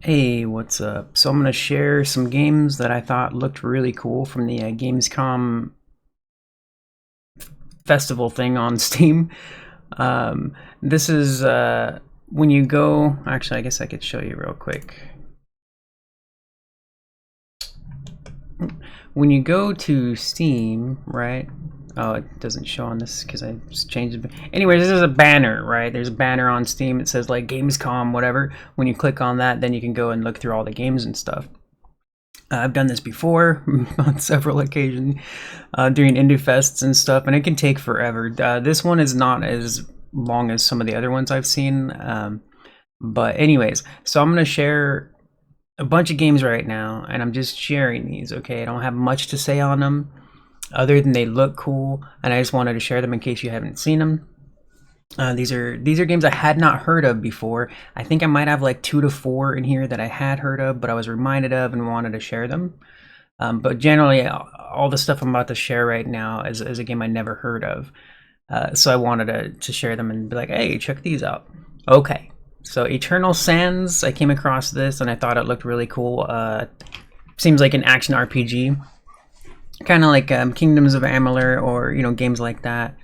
Hey, what's up? So I'm gonna share some games that I thought looked really cool from the Gamescom festival thing on Steam. This is when you go. Actually, I guess I could show you real quick. When you go to Steam, right? Oh, it doesn't show on this because I just changed it. Anyways, this is a banner, right? There's a banner on Steam. It says like Gamescom, whatever. When you click on that, then you can go and look through all the games and stuff. I've done this before on several occasions during indie fests and stuff, and it can take forever. This one is not as long as some of the other ones I've seen. But anyways, so I'm going to share a bunch of games right now, and I'm just sharing these, okay? I don't have much to say on them other than they look cool, and I just wanted to share them in case you haven't seen them. These are games I had not heard of before. I think I might have like 2 to 4 in here that I had heard of, but I was reminded of and wanted to share them. But generally, all the stuff I'm about to share right now is a game I never heard of. So I wanted to share them and be like, hey, check these out. Okay, so Eternal Sands, I came across this and I thought it looked really cool. Seems like an action RPG. Kind of like Kingdoms of Amalur or, games like that.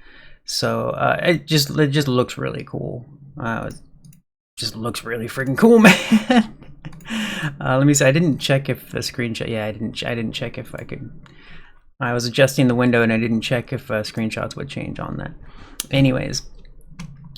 So it just looks really cool. It just looks really freaking cool, man. Let me see. I didn't check if the screenshot. Yeah, I didn't check if I could. I was adjusting the window and I didn't check if screenshots would change on that. Anyways,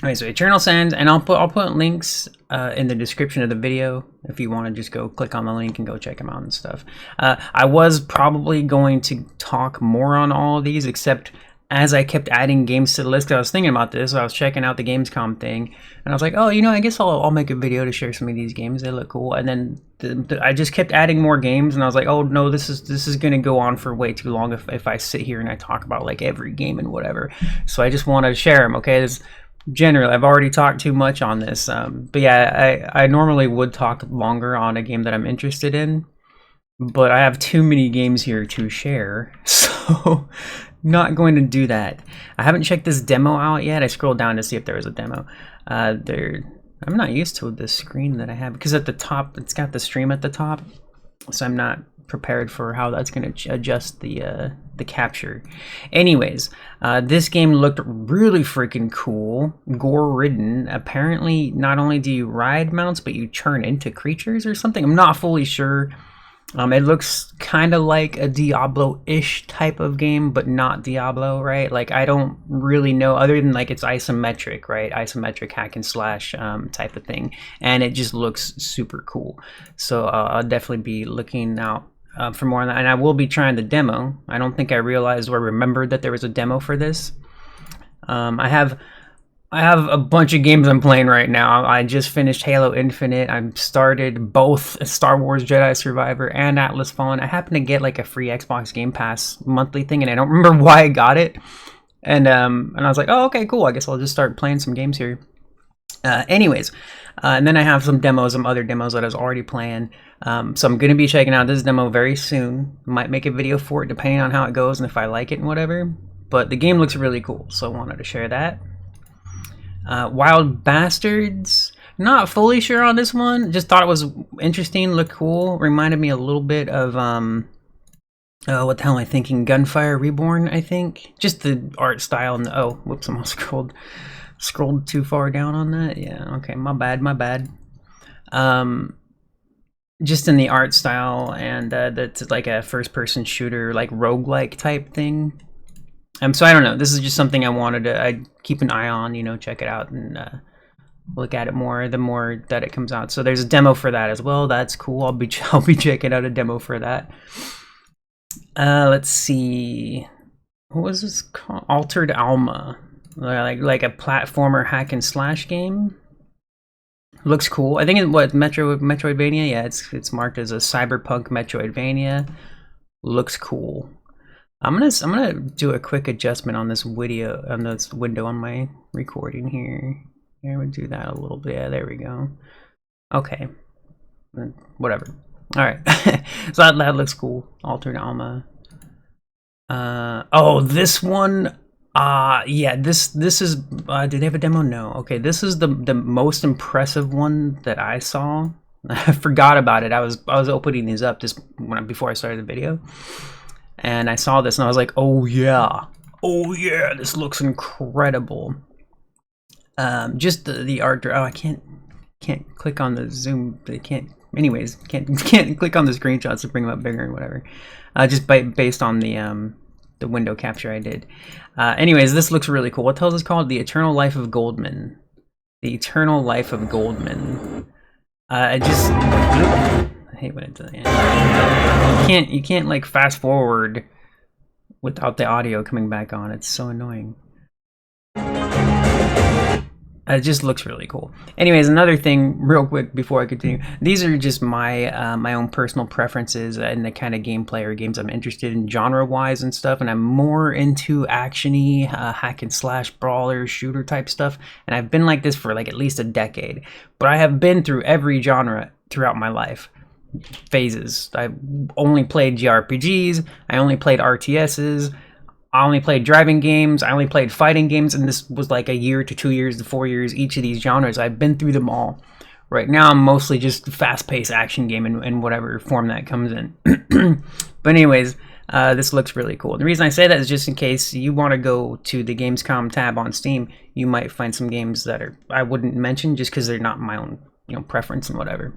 okay. So Eternal Sands, and I'll put links in the description of the video if you want to just go click on the link and go check them out and stuff. I was probably going to talk more on all of these, except as I kept adding games to the list, I was thinking about this. So I was checking out the Gamescom thing, and I was like, oh, I guess I'll make a video to share some of these games. They look cool. And then I just kept adding more games, and I was like, oh no, this is going to go on for way too long if I sit here and I talk about like every game and whatever. So I just wanted to share them. Okay, generally, I've already talked too much on this, but yeah, I normally would talk longer on a game that I'm interested in, but I have too many games here to share, so not going to do that. I haven't checked this demo out yet. I scrolled down to see if there was a demo. I'm not used to the screen that I have because at the top it's got the stream at the top, so I'm not prepared for how that's going to adjust the capture. Anyways, this game looked really freaking cool. Gore ridden. Apparently, not only do you ride mounts, but you turn into creatures or something. I'm not fully sure. It looks kind of like a Diablo-ish type of game, but not Diablo, right? Like, I don't really know, other than like it's isometric, right? Isometric hack and slash type of thing. And it just looks super cool. So I'll definitely be looking out for more on that. And I will be trying the demo. I don't think I realized or remembered that there was a demo for this. I have a bunch of games I'm playing right now. I just finished Halo Infinite. I've started both Star Wars Jedi Survivor and Atlas Fallen. I happened to get like a free Xbox Game Pass monthly thing, and I don't remember why I got it. And I was like, oh, okay, cool. I guess I'll just start playing some games here. Anyways, and then I have some other demos that I was already playing. So I'm going to be checking out this demo very soon. Might make a video for it depending on how it goes and if I like it and whatever. But the game looks really cool, so I wanted to share that. Wild Bastards, not fully sure on this one. Just thought it was interesting, looked cool. Reminded me a little bit of what the hell am I thinking? Gunfire Reborn, I think. Just the art style and oh, whoops, I almost scrolled too far down on that. Yeah, okay, my bad. Just in the art style, and that's like a first-person shooter, like roguelike type thing. So I don't know. This is just something I keep an eye on, check it out and look at it more the more that it comes out. So there's a demo for that as well. That's cool. I'll be checking out a demo for that. Let's see. What was this called? Altered Alma, like a platformer hack and slash game. Looks cool. I think it's Metroidvania. Yeah, it's marked as a cyberpunk Metroidvania. Looks cool. I'm gonna do a quick adjustment on this window on my recording here. Here, we'll do that a little bit. Yeah, there we go. Okay, whatever. All right, so that looks cool. Altered Alma. Oh, this one. Yeah, this is. Did they have a demo? No. Okay, this is the most impressive one that I saw. I forgot about it. I was opening these up just before I started the video, and I saw this and I was like, oh yeah, this looks incredible. Just the art. Oh, I can't click on the zoom. I can't. Anyways, can't click on the screenshots to bring them up bigger or whatever. Just based on the window capture I did. Anyways, this looks really cool. What the hell is this called? The Eternal Life of Goldman. The Eternal Life of Goldman. I hate when it does that. You can't like fast forward without the audio coming back on. It's so annoying. It just looks really cool. Anyways, another thing real quick before I continue. These are just my my own personal preferences and the kind of gameplay or games I'm interested in genre-wise and stuff. And I'm more into action-y, hack and slash, brawler, shooter type stuff. And I've been like this for like at least a decade. But I have been through every genre throughout my life. Phases. I only played JRPGs. I only played RTSs. I only played driving games, I only played fighting games, and this was like a year to 2 years to 4 years, each of these genres. I've been through them all. Right now, I'm mostly just fast-paced action game in whatever form that comes in. But anyways, this looks really cool. The reason I say that is just in case you want to go to the Gamescom tab on Steam, you might find some games that I wouldn't mention just because they're not my own preference and whatever.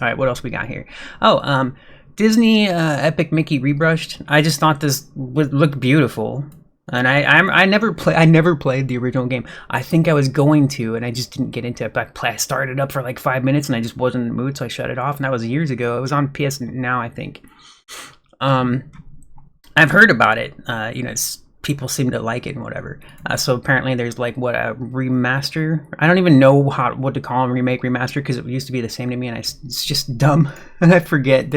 All right, what else we got here? Oh, Disney Epic Mickey Rebrushed. I just thought this would look beautiful, and I never played the original game. I think I was going to, and I just didn't get into it. But I started up for like 5 minutes, and I just wasn't in the mood, so I shut it off. And that was years ago. It was on PS Now, I think. I've heard about it. People seem to like it and whatever. So apparently there's like a remaster. I don't even know what to call them, remake, remaster, because it used to be the same to me, and it's just dumb. And I forget.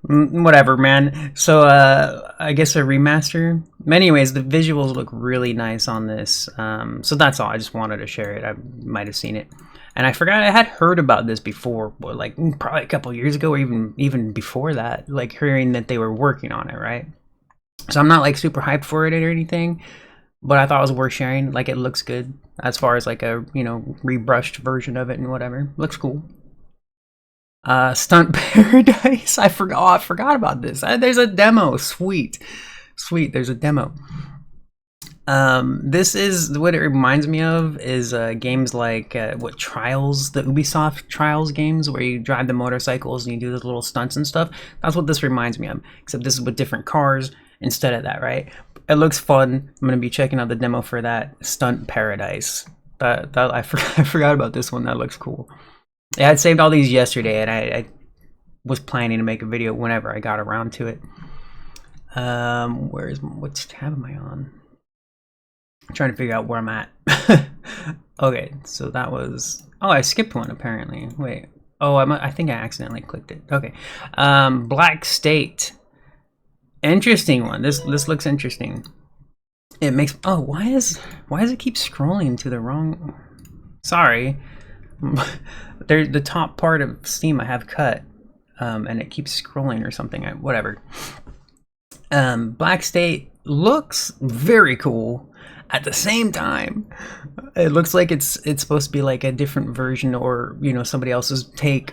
Whatever, man. So I guess a remaster. Anyways, the visuals look really nice on this. So that's all. I just wanted to share it. I might have seen it. And I forgot I had heard about this before, like probably a couple years ago, or even before that, like hearing that they were working on it, right? So I'm not like super hyped for it or anything, but I thought it was worth sharing. Like, it looks good as far as like a rebrushed version of it and whatever. Looks cool. Stunt Paradise. I forgot about this. There's a demo. Sweet. There's a demo. This is what it reminds me of is games like Trials, the Ubisoft Trials games, where you drive the motorcycles and you do those little stunts and stuff. That's what this reminds me of, except this is with different cars instead of that, right? It looks fun. I'm gonna be checking out the demo for that. Stunt Paradise. I forgot about this one. That looks cool. Yeah, I'd saved all these yesterday, and I was planning to make a video whenever I got around to it. Which tab am I on? I'm trying to figure out where I'm at. Okay, so that was... Oh, I skipped one apparently. Wait. Oh, I think I accidentally clicked it. Okay. Black State. Interesting one. This looks interesting. It makes... Oh, why does it keep scrolling to the wrong... Sorry. The top part of Steam I have cut, and it keeps scrolling or something. Whatever. Black State looks very cool. At the same time, it looks like it's supposed to be like a different version, or somebody else's take.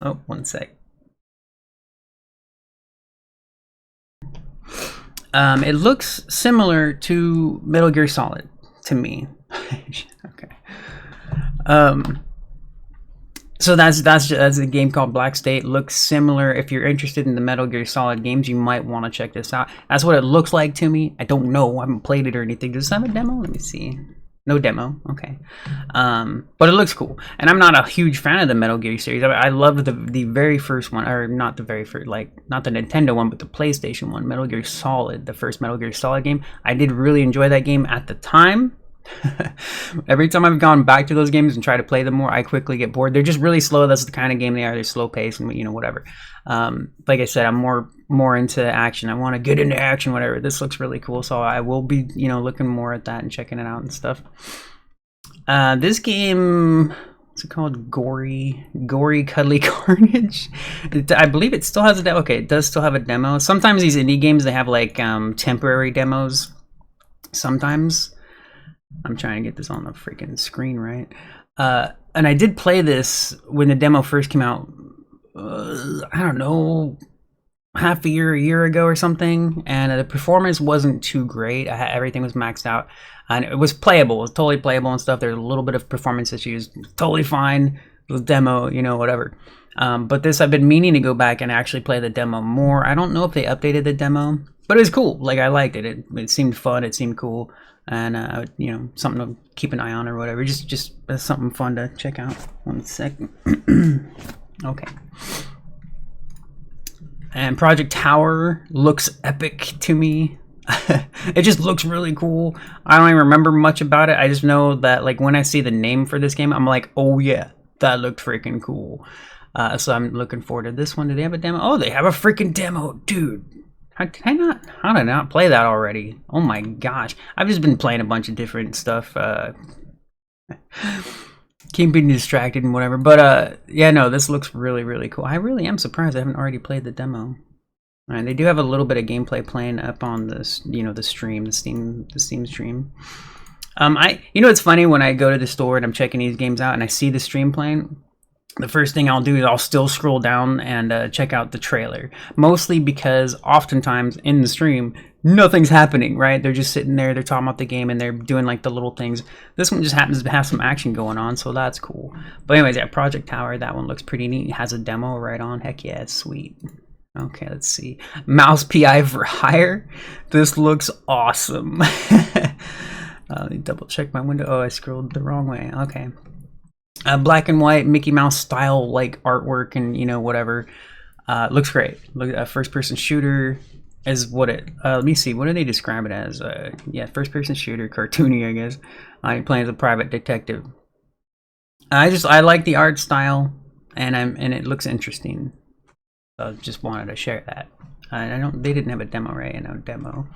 Oh, one sec. It looks similar to Metal Gear Solid to me. Okay. So that's a game called Black State. Looks similar. If you're interested in the Metal Gear Solid games, you might want to check this out. That's what it looks like to me. I don't know. I haven't played it or anything. Does it have a demo? Let me see. No demo. Okay. But it looks cool. And I'm not a huge fan of the Metal Gear series. I loved the very first one, or not the very first, like not the Nintendo one, but the PlayStation one, Metal Gear Solid, the first Metal Gear Solid game. I did really enjoy that game at the time. Every time I've gone back to those games and try to play them more, I quickly get bored. They're just really slow. That's the kind of game they are. They're slow paced and whatever. Like I said, I'm more into action. I want to get into action, whatever. This looks really cool, so I will be looking more at that and checking it out and stuff. This game, what's it called? Gory Cuddly Carnage. I believe it still has a demo. Okay, it does still have a demo. Sometimes these indie games, they have like temporary demos. Sometimes. I'm trying to get this on the freaking screen, right? and I did play this when the demo first came out. I don't know, half a year ago or something, and the performance wasn't too great. Everything was maxed out, and it was playable. It was totally playable and stuff. There's a little bit of performance issues, totally fine. The demo, you know, whatever. But this, I've been meaning to go back and actually play the demo more. I don't know if they updated the demo, but it was cool. Like, I liked it. It seemed fun. It seemed cool, and you know, something to keep an eye on or whatever. Just something fun to check out. 1 second. Okay. And Project Tower looks epic to me. It just looks really cool. I don't even remember much about it. I just know that, like, when I see the name for this game, I'm like, oh yeah, that looked freaking cool. So I'm looking forward to this one. Do they have a demo? Oh, they have a freaking demo, dude. How did I not play that already? Oh my gosh. I've just been playing a bunch of different stuff. Keep being distracted and whatever. But yeah, no, this looks really, really cool. I really am surprised I haven't already played the demo. And they do have a little bit of gameplay playing up on this, you know, the stream, the Steam stream. You know, it's funny when I go to the store and I'm checking these games out and I see the stream playing. The first thing I'll do is I'll still scroll down and check out the trailer. Mostly because oftentimes in the stream, nothing's happening, right? They're just sitting there, they're talking about the game, and they're doing like the little things. This one just happens to have some action going on, so that's cool. But anyways, yeah, Project Tower, that one looks pretty neat. It has a demo right on. Heck yeah, it's sweet. Okay, let's see. Mouse PI for Hire. This looks awesome. Let me double check my window. Oh, I scrolled the wrong way. Okay. Black and white Mickey Mouse style like artwork and, you know, whatever. Looks great. Look, a first person shooter is what it. Let me see. What do they describe it as? Yeah, first person shooter, cartoony, I guess. You're playing as a private detective. I like the art style, and it looks interesting. So just wanted to share that. They didn't have a demo, right? No demo.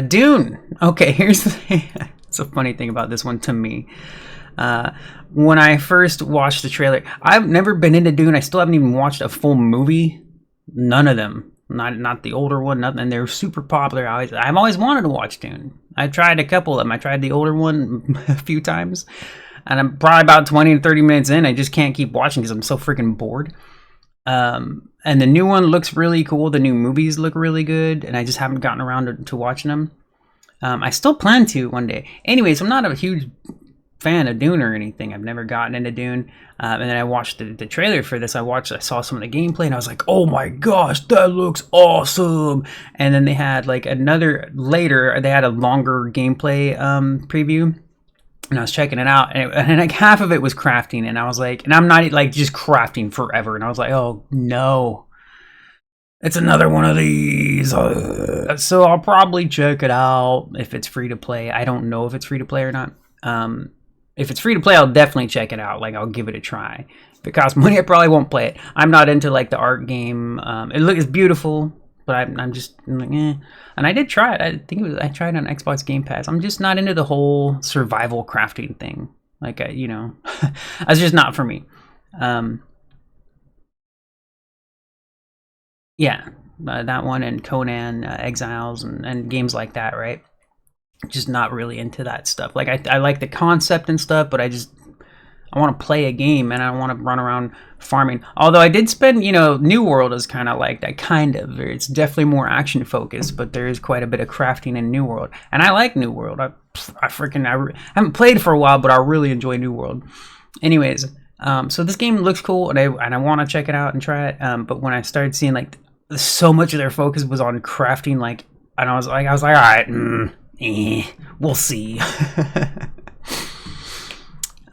Dune. Okay, here's the thing. It's a funny thing about this one to me. When I first watched the trailer, I've never been into Dune. I still haven't even watched a full movie. None of them. Not the older one. Nothing. And they're super popular. I've always wanted to watch Dune. I've tried a couple of them. I tried the older one a few times, and I'm probably about 20 to 30 minutes in. I just can't keep watching because I'm so freaking bored. And the new one looks really cool. The new movies look really good, and I just haven't gotten around to watching them. I still plan to one day. Anyways, I'm not a huge fan of Dune or anything. I've never gotten into Dune. And then I watched the trailer for this. I saw some of the gameplay, and I was like, oh my gosh, that looks awesome. And then they had like they had a longer gameplay preview. And I was checking it out, and like half of it was crafting, and I was like, and I'm not like just crafting forever, and I was like, oh no, it's another one of these. So I'll probably check it out if it's free to play. I don't know if it's free to play or not. If it's free to play, I'll definitely check it out. Like, I'll give it a try. If it costs money, I probably won't play it. I'm not into like the art game. It's beautiful, but I'm just like, eh. And I did try it. I tried it on Xbox Game Pass. I'm just not into the whole survival crafting thing. Like, you know, that's just not for me. Yeah, that one and Conan Exiles and games like that, right? Just not really into that stuff. Like, I like the concept and stuff, but I want to play a game, and I don't want to run around farming. Although I did spend, you know, New World is kind of like that, kind of. It's definitely more action focused, but there is quite a bit of crafting in New World, and I like New World. I haven't played for a while, but I really enjoy New World. Anyways, so this game looks cool, and I want to check it out and try it. But when I started seeing like so much of their focus was on crafting, like, and I was like, all right, we'll see.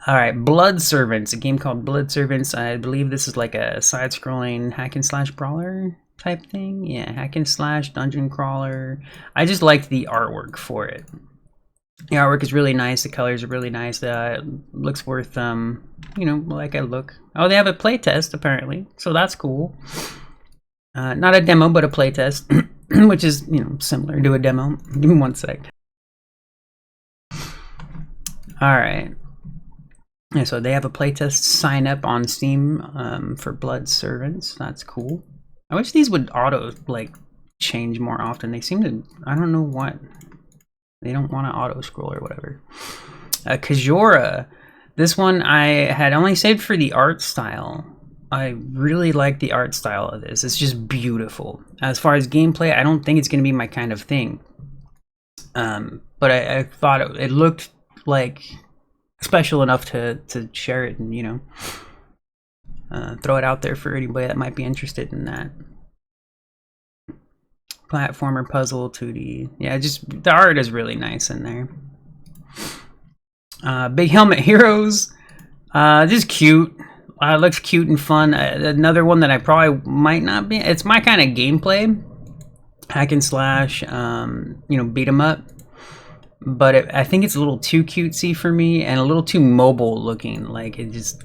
All right, Blood Servants, a game called Blood Servants. I believe this is like a side-scrolling hack and slash brawler type thing. Yeah, hack and slash dungeon crawler. I just liked the artwork for it. The artwork is really nice. The colors are really nice. It looks worth, you know, like a look. Oh, they have a playtest apparently, so that's cool. Not a demo, but a playtest, which is, you know, similar to a demo. Give me 1 sec. All right. Yeah, so they have a playtest sign up on Steam for Blood Servants. That's cool. I wish these would auto like change more often. They seem to, I don't know what. They don't want to auto scroll or whatever. Kajora, This one I had only saved for the art style. I really like the art style of this. It's just beautiful. As far as gameplay, I don't think it's going to be my kind of thing. But I thought it looked like special enough to share it and, you know, throw it out there for anybody that might be interested in that. Platformer, puzzle, 2D. Yeah, just the art is really nice in there. Big Helmet Heroes. Just cute. Looks cute and fun. Another one that I probably might not be. It's my kind of gameplay. Hack and slash, you know, beat 'em up. But I think it's a little too cutesy for me and a little too mobile looking. Like it just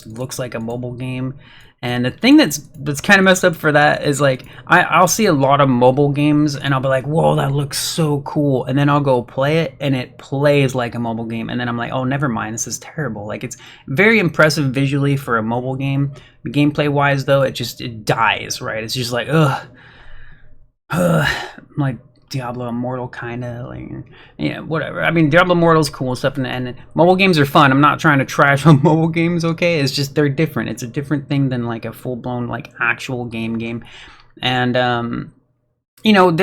looks like a mobile game. And the thing that's kind of messed up for that is like I'll see a lot of mobile games and I'll be like, whoa, that looks so cool, and then I'll go play it and it plays like a mobile game, and then I'm like, oh, never mind, this is terrible. Like it's very impressive visually for a mobile game. Gameplay wise though, it dies, right? It's just like like Diablo Immortal kind of, like, yeah, whatever. I mean, Diablo Immortal's cool and stuff, and mobile games are fun. I'm not trying to trash on mobile games, okay? It's just they're different. It's a different thing than like a full-blown like actual game. And you know,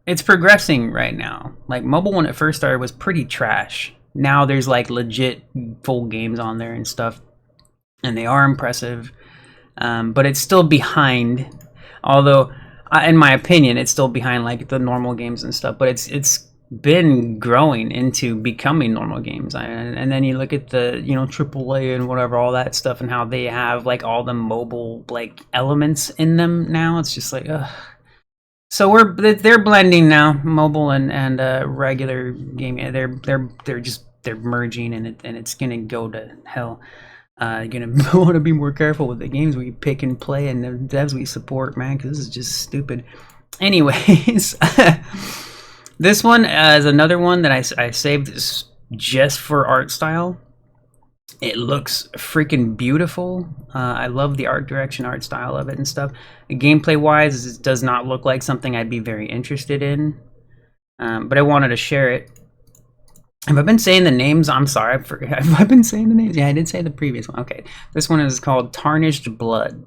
it's progressing right now. Like mobile when it first started was pretty trash. Now there's like legit full games on there and stuff, and they are impressive. But it's still behind, although in my opinion, it's still behind like the normal games and stuff, but it's been growing into becoming normal games. And then you look at the, you know, AAA and whatever, all that stuff, and how they have like all the mobile like elements in them now. It's just like, ugh. So they're blending now, mobile and regular gaming. They're merging, and it's gonna go to hell. You're gonna want to be more careful with the games we pick and play and the devs we support, man, because this is just stupid. Anyways, this one is another one that I saved just for art style. It looks freaking beautiful. I love the art direction, art style of it and stuff. Gameplay wise, it does not look like something I'd be very interested in, but I wanted to share it. Have I been saying the names? I'm sorry, I forgot. Have I been saying the names? Yeah, I did say the previous one. Okay, this one is called Tarnished Blood.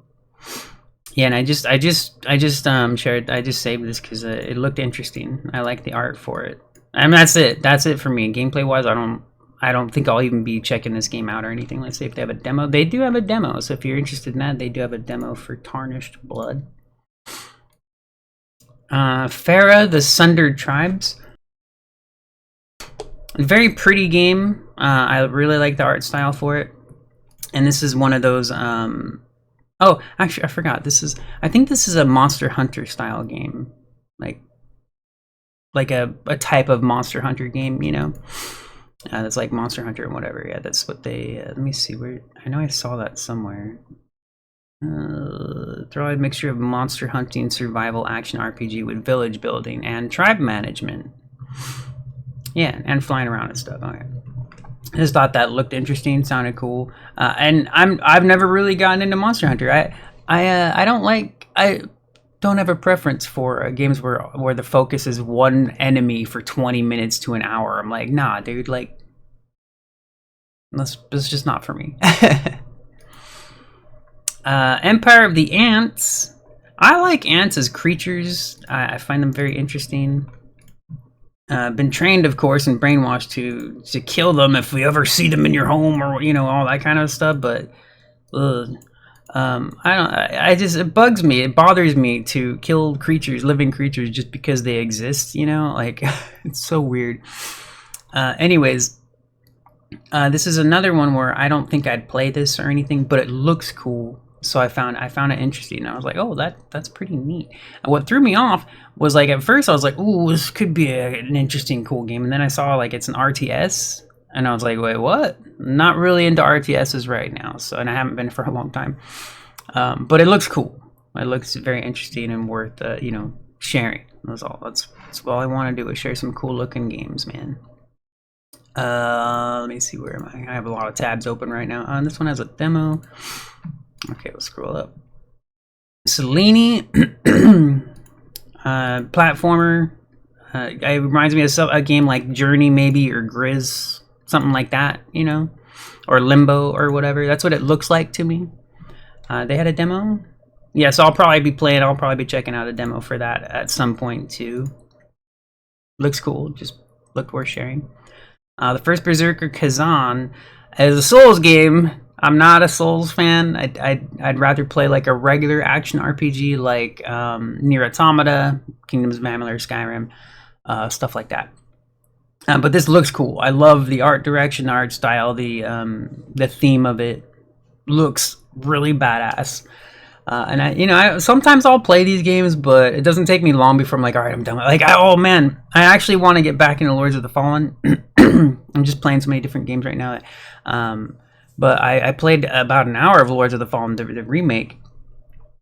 Yeah, and I just shared. I just saved this because it looked interesting. I like the art for it. And that's it. That's it for me. Gameplay wise, I don't think I'll even be checking this game out or anything. Let's see if they have a demo. They do have a demo, so if you're interested in that, they do have a demo for Tarnished Blood. Farah, the Sundered Tribes. Very pretty game. I really like the art style for it. And this is one of those, oh, actually, I forgot. I think this is a Monster Hunter style game. Like a type of Monster Hunter game, you know? That's like Monster Hunter and whatever. Yeah, that's what they, let me see where, I know I saw that somewhere. Throw a mixture of monster hunting, survival, action RPG with village building and tribe management. Yeah, and flying around and stuff. Okay. I just thought that looked interesting, sounded cool. And I've never really gotten into Monster Hunter. I don't have a preference for games where the focus is one enemy for 20 minutes to an hour. I'm like, nah, dude, like that's just not for me. Empire of the Ants. I like ants as creatures. I find them very interesting. Been trained, of course, and brainwashed to kill them if we ever see them in your home, or you know, all that kind of stuff. But it bugs me, it bothers me to kill creatures, living creatures, just because they exist. You know, like it's so weird. Anyways, this is another one where I don't think I'd play this or anything, but it looks cool. So I found it interesting. And I was like, oh, that's pretty neat. And what threw me off was like at first I was like, ooh, this could be an interesting, cool game. And then I saw like it's an RTS, and I was like, wait, what? Not really into RTSs right now. So, and I haven't been for a long time. But it looks cool. It looks very interesting and worth you know, sharing. That's all. That's all I want to do is share some cool looking games, man. Let me see, where am I? I have a lot of tabs open right now. This one has a demo. Okay, we'll scroll up. Selene, platformer. It reminds me of a game like Journey, maybe, or Grizz, something like that, you know, or Limbo or whatever. That's what it looks like to me. They had a demo. Yeah, so I'll probably be checking out a demo for that at some point too. Looks cool, just looked worth sharing. The first Berserker Kazan is a Souls game. I'm not a Souls fan. I'd rather play like a regular action RPG like Nier Automata, Kingdoms of Amalur, Skyrim, stuff like that. But this looks cool. I love the art direction, the art style, the theme of it looks really badass. And I sometimes I'll play these games, but it doesn't take me long before I'm like, all right, I'm done. Like, oh man, I actually want to get back into Lords of the Fallen. I'm just playing so many different games right now. But I played about an hour of Lords of the Fallen, the remake,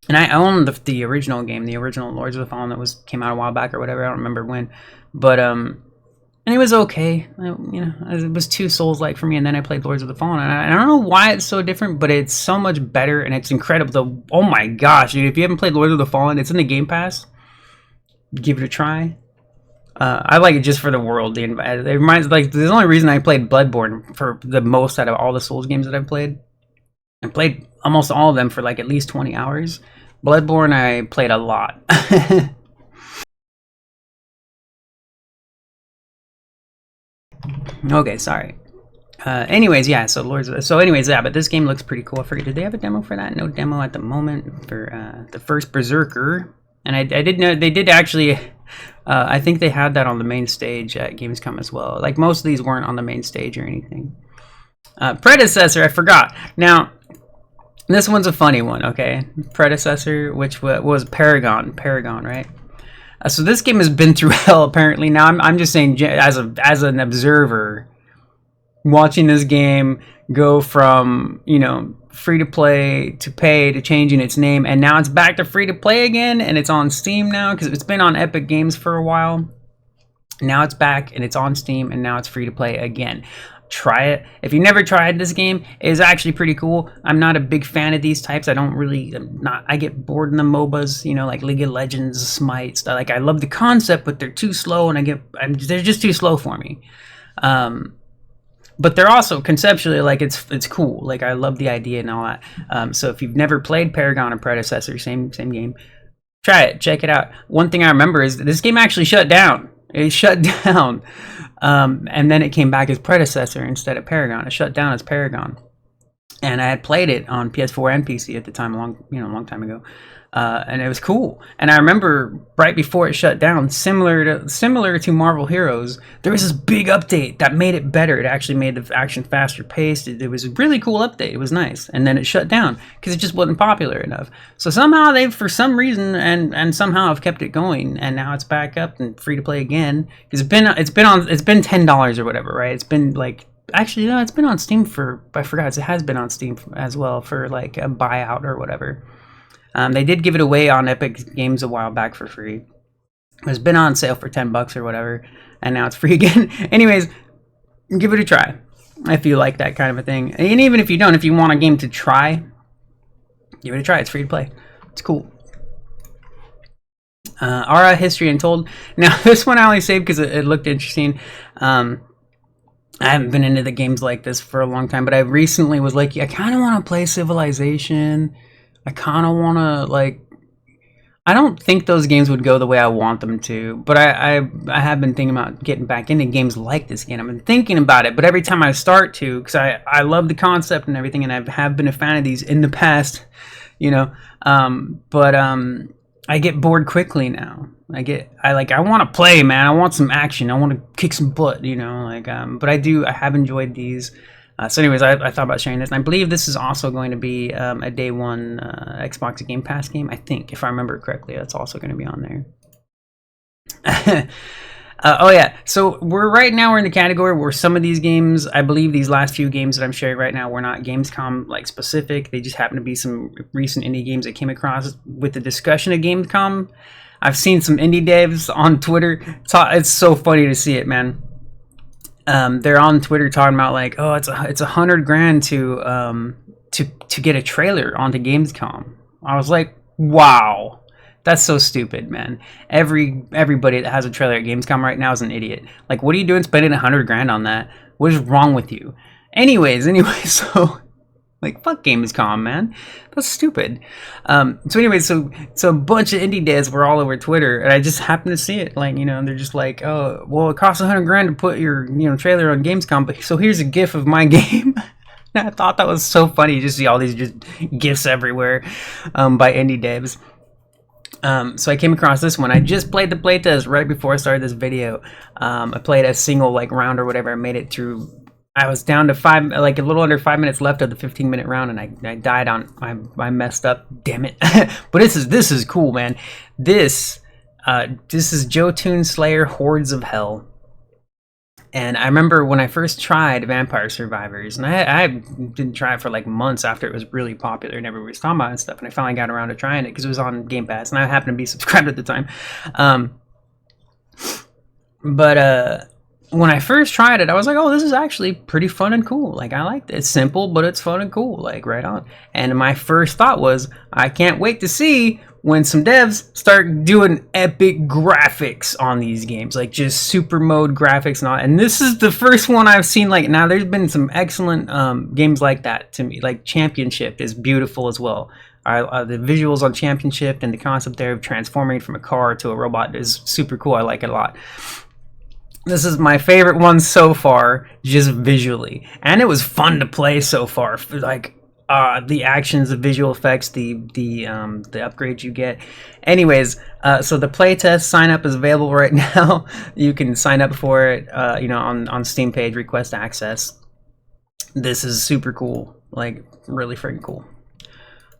and I own the original game, the original Lords of the Fallen that came out a while back or whatever. I don't remember when, but and it was okay. It was too Souls-like for me. And then I played Lords of the Fallen, and I don't know why it's so different, but it's so much better and it's incredible. Oh my gosh, dude! If you haven't played Lords of the Fallen, it's in the Game Pass. Give it a try. I like it just for the world. It reminds, like, the only reason I played Bloodborne for the most out of all the Souls games that I've played. I played almost all of them for like at least 20 hours. Bloodborne, I played a lot. Okay, sorry. Anyways, yeah. So but this game looks pretty cool. I forget, did they have a demo for that? No demo at the moment for the first Berserker. And I did know they did actually. I think they had that on the main stage at Gamescom as well. Like, most of these weren't on the main stage or anything. Predecessor, I forgot. Now, this one's a funny one, okay? Predecessor, which was Paragon, right? So this game has been through hell, apparently. Now, I'm just saying, as an observer, watching this game go from, free to play to pay to changing its name, and now it's back to free to play again, and it's on Steam now because it's been on Epic Games for a while. Now it's back and it's on Steam, and now it's free to play again. Try it if you never tried this game. It is actually pretty cool. I'm not a big fan of these types. I get bored in the MOBAs, like League of Legends, Smite stuff. Like, I love the concept, but they're too slow, and they're just too slow for me. But they're also conceptually, like, it's cool. Like, I love the idea and all that. So if you've never played Paragon or Predecessor, same game, try it, check it out. One thing I remember is that this game actually shut down. It shut down, and then it came back as Predecessor instead of Paragon. It shut down as Paragon, and I had played it on PS4 and PC at the time, a long time ago. And it was cool. And I remember right before it shut down, similar to Marvel Heroes, there was this big update that made it better. It actually made the action faster paced. It was a really cool update. It was nice. And then it shut down because it just wasn't popular enough. So somehow they've, for some reason, and somehow have kept it going. And now it's back up and free to play again. Because it's been $10 or whatever, right? It's been like, actually, no, it's been on Steam I forgot, it has been on Steam as well for like a buyout or whatever. They did give it away on Epic Games a while back for free. It's been on sale for $10 or whatever, and now it's free again. Anyways, give it a try if you like that kind of a thing. And even if you don't, if you want a game to try, give it a try. It's free to play. It's cool. Aura History Untold. Now, this one I only saved because it looked interesting. I haven't been into the games like this for a long time, but I recently was like, I kind of want to play Civilization. I kind of want to, like, I don't think those games would go the way I want them to, but I have been thinking about getting back into games like this again. I've been thinking about it, but every time I start to, because I love the concept and everything, and I have been a fan of these in the past, but I get bored quickly now. I want to play, man. I want some action. I want to kick some butt, but I have enjoyed these. So anyways, I thought about sharing this, and I believe this is also going to be a day one Xbox Game Pass game. I think, if I remember correctly, that's also going to be on there. Oh yeah, so we're in the category where some of these games, I believe these last few games that I'm sharing right now, were not Gamescom like specific. They just happen to be some recent indie games that came across with the discussion of Gamescom. I've seen some indie devs on Twitter. It's so funny to see it, man. They're on Twitter talking about like, oh, it's $100,000 to get a trailer onto Gamescom. I was like, wow, That's so stupid, man. Everybody that has a trailer at Gamescom right now is an idiot. Like, what are you doing spending 100 grand on that? What is wrong with you? Anyways, so like, fuck Gamescom, man. That's stupid. So anyway, so a bunch of indie devs were all over Twitter, and I just happened to see it. Like, you know, they're just like, oh, well, it costs 100 grand to put your, you know, trailer on Gamescom, but so here's a GIF of my game. And I thought that was so funny. You just see all these just GIFs everywhere by indie devs. So I came across this one. I just played the playtest right before I started this video. I played a single like round or whatever. I made it through. I was down to a little under 5 minutes left of the 15-minute round, and I died on. I messed up. Damn it! But this is cool, man. This is Jotun Slayer Hordes of Hell. And I remember when I first tried Vampire Survivors, and I didn't try it for like months after it was really popular and everybody was talking about it and stuff, and I finally got around to trying it because it was on Game Pass, and I happened to be subscribed at the time. But when I first tried it, I was like, oh, this is actually pretty fun and cool. Like, I liked it. It's simple, but it's fun and cool. Like, right on. And my first thought was, I can't wait to see when some devs start doing epic graphics on these games, like just super mode graphics and all. And this is the first one I've seen. Like, now there's been some excellent games like that to me. Like Championship is beautiful as well. The visuals on Championship and the concept there of transforming from a car to a robot is super cool. I like it a lot. This is my favorite one so far, just visually, and it was fun to play so far. Like the actions, the visual effects, the upgrades you get. Anyways, so the playtest sign up is available right now. You can sign up for it, you know, on Steam page, request access. This is super cool, like really freaking cool.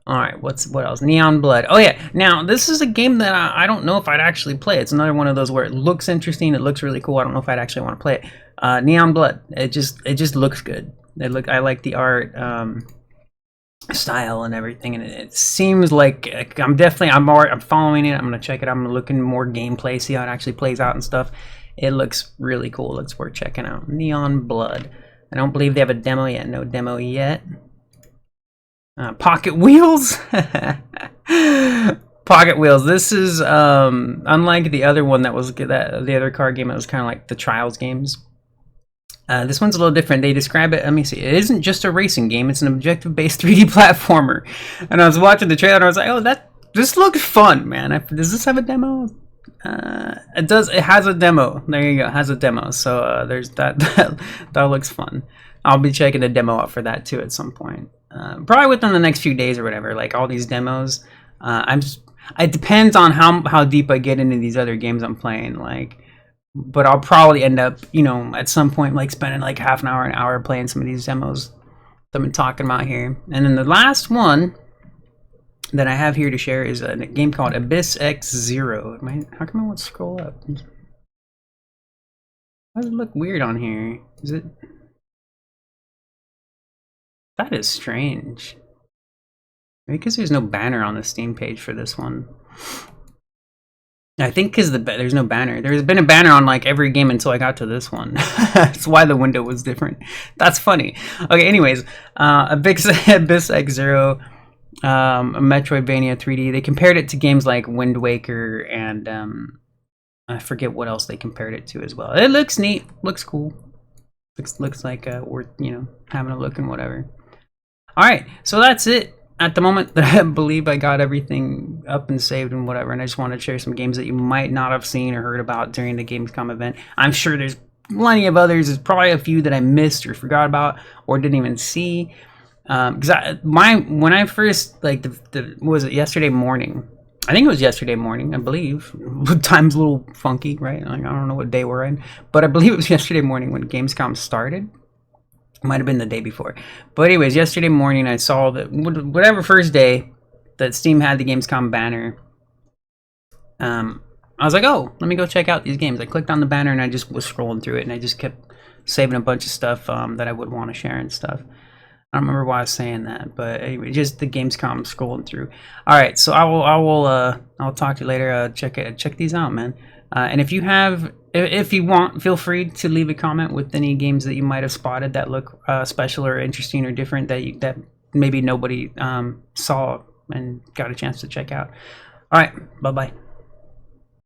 All right, what else? Neon Blood. Oh yeah, now this is a game that I don't know if I'd actually play. It's another one of those where it looks interesting, it looks really cool. I don't know if I'd actually want to play it. Neon Blood. It just looks good. I like the art. Style and everything, and it seems like I'm following it. I'm gonna check it out. I'm looking more gameplay, see how it actually plays out and stuff. It looks really cool. It looks worth checking out. Neon Blood. I don't believe they have a demo yet. No demo yet. Pocket Wheels. Pocket Wheels. This is unlike the other one that was the other card game that was kind of like the Trials games. This one's a little different. They describe it, let me see, it isn't just a racing game, it's an objective-based 3D platformer. And I was watching the trailer and I was like, oh, this looks fun, man. Does this have a demo? It does, it has a demo. There you go, it has a demo. So there's that, that looks fun. I'll be checking the demo out for that too at some point. Probably within the next few days or whatever, like all these demos. It depends on how deep I get into these other games I'm playing, like. But I'll probably end up, you know, at some point, like spending like half an hour playing some of these demos that I've been talking about here. And then the last one that I have here to share is a game called Abyss X Zero. How come I won't scroll up? Why does it look weird on here? Is it? That is strange. Maybe because there's no banner on the Steam page for this one. I think because there's no banner. There's been a banner on like every game until I got to this one. That's why the window was different. That's funny. Okay, anyways, Abyss X Zero, a Metroidvania 3D. They compared it to games like Wind Waker and I forget what else they compared it to as well. It looks neat. Looks cool. Looks like worth, you know, having a look and whatever. All right, so that's it. At the moment that I believe I got everything up and saved and whatever, and I just wanted to share some games that you might not have seen or heard about during the Gamescom event. I'm sure there's plenty of others. There's probably a few that I missed or forgot about or didn't even see. Because when I first, like, was it yesterday morning? I think it was yesterday morning, I believe. Time's a little funky, right? Like, I don't know what day we're in. But I believe it was yesterday morning when Gamescom started. Might have been the day before. But anyways, yesterday morning I saw that whatever first day that Steam had the Gamescom banner, I was like, oh, let me go check out these games. I clicked on the banner and I just was scrolling through it and I just kept saving a bunch of stuff that I would want to share and stuff. I don't remember why I was saying that, but anyway, just the Gamescom scrolling through. All right, so I'll talk to you later. Check these out, man. And if you want, feel free to leave a comment with any games that you might have spotted that look special or interesting or different that maybe nobody saw and got a chance to check out. All right, bye bye.